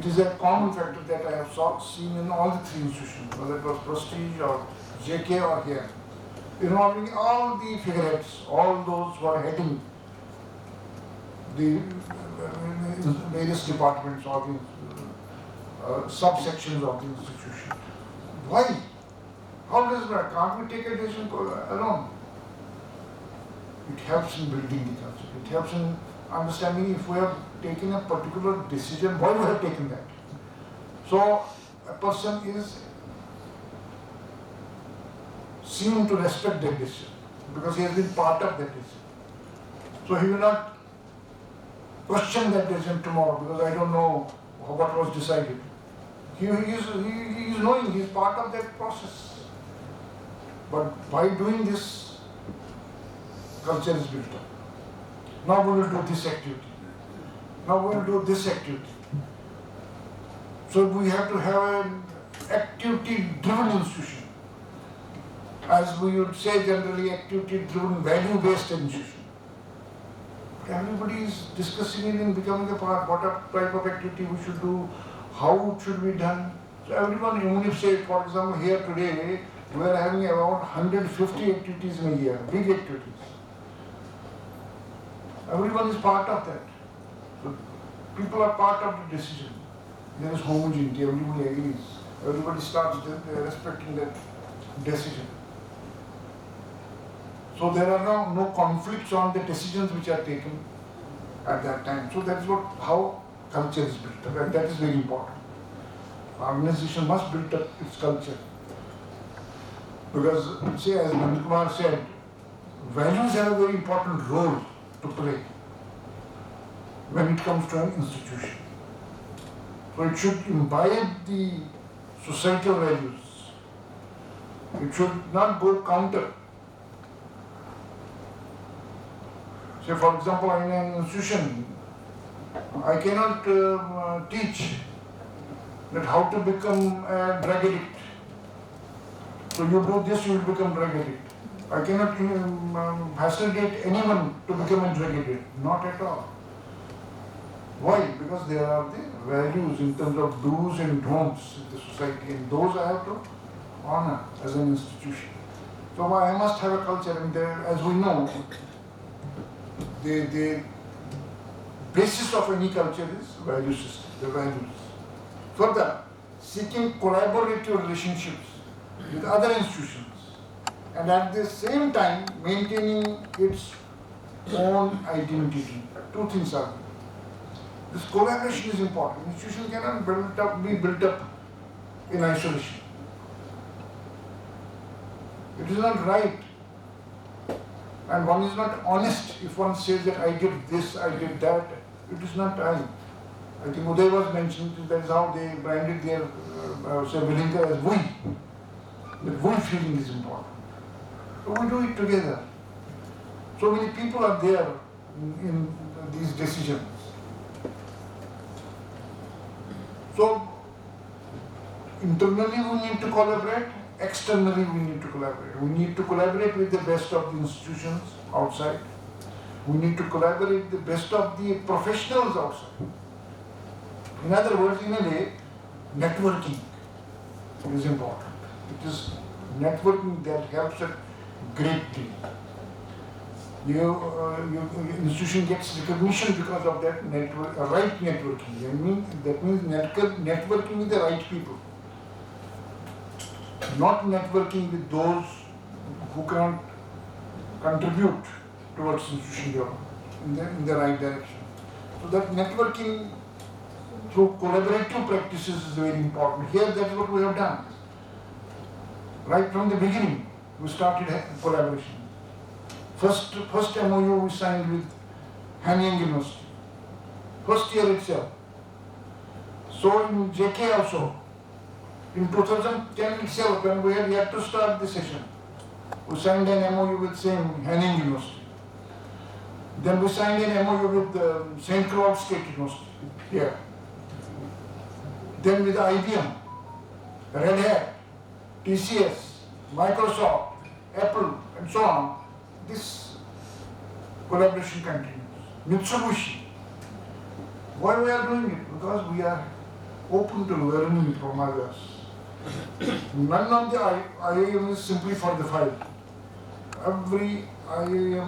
is a common factor that I have seen in all the three institutions, whether it was Prestige or JK or here, involving all the figureheads, all those who are heading the various departments or the subsections of the institution. Why? How does that? Can't we take a decision alone? It helps in building the culture. It helps in understanding if we have taken a particular decision, why we have taken that. So a person is seen to respect that decision because he has been part of that decision. So he will not question that decision tomorrow because I don't know what was decided. He is knowing he is part of that process. But by doing this, culture is built up. Now we will do this activity. Now we will do this activity. So we have to have an activity-driven institution. As we would say generally, activity-driven, value-based institution. Everybody is discussing it and becoming a part, what type of activity we should do, how it should be done. So everyone, even if say, for example, here today, we are having around 150 activities in a year, big activities. Everyone is part of that. So people are part of the decision. There is homogeneity, everybody agrees. Everybody starts respecting that decision. So there are no conflicts on the decisions which are taken at that time. So that's how culture is built up, and that is very important. Organization must build up its culture. Because, say, as Nandakumar said, values have a very important role to play when it comes to an institution. So it should imbibe the societal values. It should not go counter. Say, for example, in an institution, I cannot teach that how to become a drug addict. So you do this, you will become drug addict. I cannot facilitate anyone to become a drug addict. Not at all. Why? Because there are the values in terms of do's and don'ts in the society, and those I have to honor as an institution. So I must have a culture, and as we know, the basis of any culture is value system, the values. Further, seeking collaborative relationships with other institutions and at the same time maintaining its own identity. Two things are there. This collaboration is important. Institution cannot be built up in isolation. It is not right. And one is not honest if one says that I did this, I did that. It is not right. I think Uday was mentioned, that is how they branded their Vilinka as we. The we feeling is important. So we do it together. So many people are there in these decisions. So internally we need to collaborate, externally we need to collaborate. We need to collaborate with the best of the institutions outside. We need to collaborate with the best of the professionals outside. In other words, in a way, networking is important. It is networking that helps a great deal. Your institution gets recognition because of that right networking. That means networking with the right people. Not networking with those who can contribute towards institution development in the right direction. So that networking through collaborative practices is very important. Here, that's what we have done. Right from the beginning, we started collaboration. First MOU we signed with Hanyang University. First year itself. So in JK also, in 2010 itself, when we had yet to start the session, we signed an MOU with same Hanyang University. Then we signed an MOU with St. Cloud State University here. Then with IBM, Red Hat, TCS, Microsoft, Apple, and so on, this collaboration continues. Mitsubishi. Why we are doing it? Because we are open to learning from others. None of the IIM is simply for the file. Every MOU,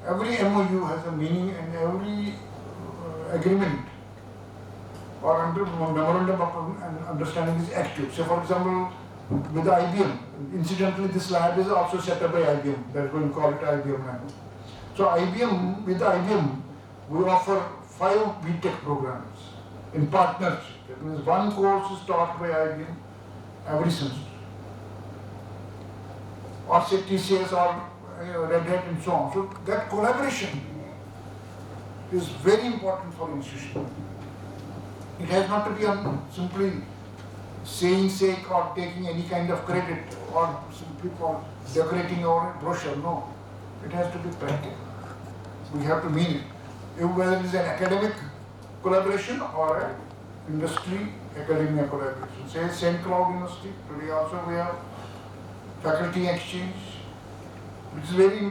every MOU has a meaning, and every agreement or under memorandum of understanding is active. So, for example, with IBM, incidentally, this lab is also set up by IBM. That's why we call it IBM now. So, with IBM, we offer 5 BTech programs in partnership. That means one course is taught by IBM every semester, or say TCS or Red Hat and so on. So that collaboration is very important for institution. It has not to be simply saying sake or taking any kind of credit or simply for decorating our brochure. No, it has to be practical. We have to mean it, whether it is an academic collaboration or an industry academia collaboration. Say St. Cloud University, today also we have faculty exchange, which is very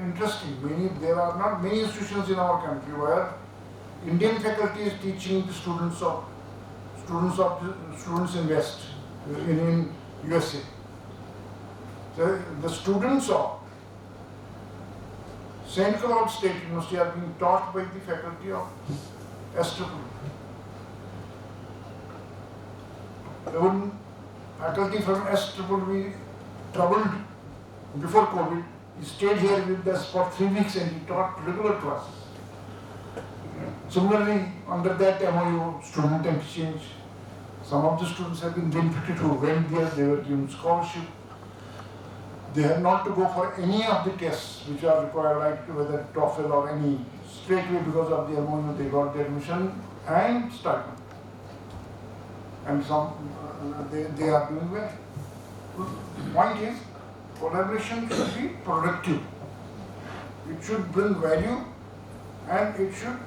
interesting. There are not many institutions in our country where Indian faculty is teaching the students in West, in USA. So the students of St. Cloud State University are being taught by the faculty of SVVV. When faculty from SVVV traveled before COVID, he stayed here with us for 3 weeks and he taught regular classes. Similarly, under that MOU, student exchange, some of the students have been benefited who went there, they were given scholarship. They had not to go for any of the tests which are required, like whether TOEFL or any, straight away because of the MOU they got the admission and stipend. And some, they are doing well. The point is, collaboration should be productive. It should bring value and it should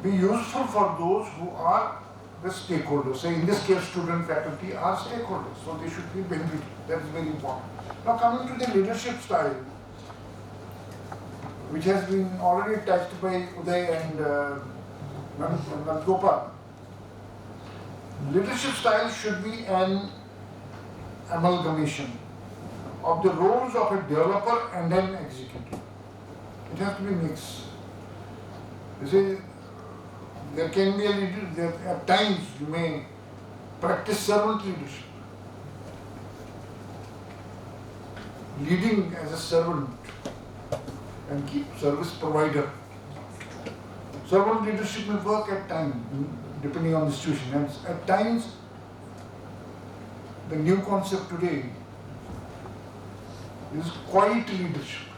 be useful for those who are the stakeholders. Say in this case, student faculty are stakeholders, so they should be benefited. That is very important. Now coming to the leadership style, which has been already touched by Uday and Gopal. Leadership style should be an amalgamation of the roles of a developer and an executive. It has to be mixed. You see, there can be a leader, at times you may practice servant leadership. Leading as a servant and keep service provider. Servant leadership may work at times, depending on the situation. And at times, the new concept today is quiet leadership.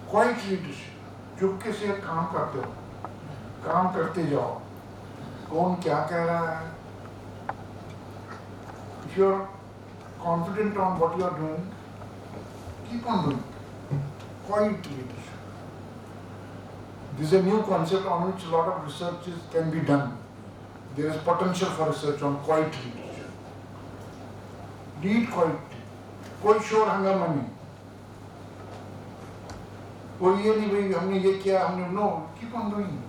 Quiet leadership. चुपके से काम करते हो, काम करते जाओ, कौन क्या कह रहा है. If you are confident on what you are doing, keep on doing. Quiet leadership. This is a new concept on which a lot of research can be done. There is potential for research on quiet leadership. Lead quietly. कोई शोर हंगामा नहीं. कोई ये नहीं भाई हमने ये किया हमने no. Keep on doing.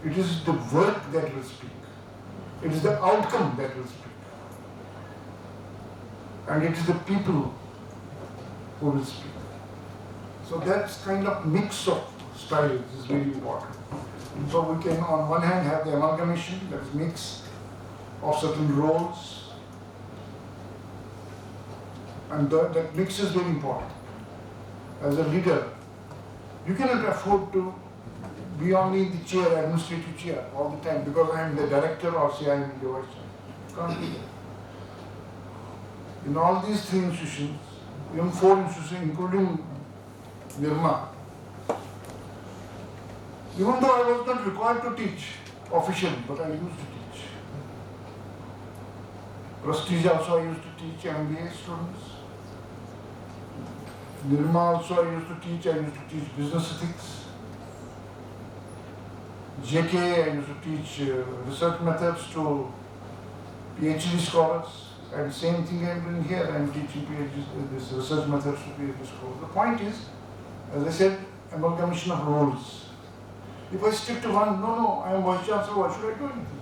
It is the work that will speak. It is the outcome that will speak. And it is the people who will speak. So that's kind of mix of styles is very important. So we can on one hand have the amalgamation, that is mix of certain roles, and that mix is very important. As a leader, you cannot afford to be only in the chair, administrative chair all the time because I am the director or say I am the vice chair. You can't do that. In all these 3 institutions, even 4 institutions, including Nirma, even though I was not required to teach officially, but I used to teach. Prestige also I used to teach MBA students. Nirma also I used to teach business ethics. JK I used to teach research methods to PhD scholars. And same thing I am doing here, I am teaching PhD, this research methods to PhD scholars. The point is, as I said, amalgamation of roles. If I stick to one, no, I am Vice Chancellor, why should I do anything?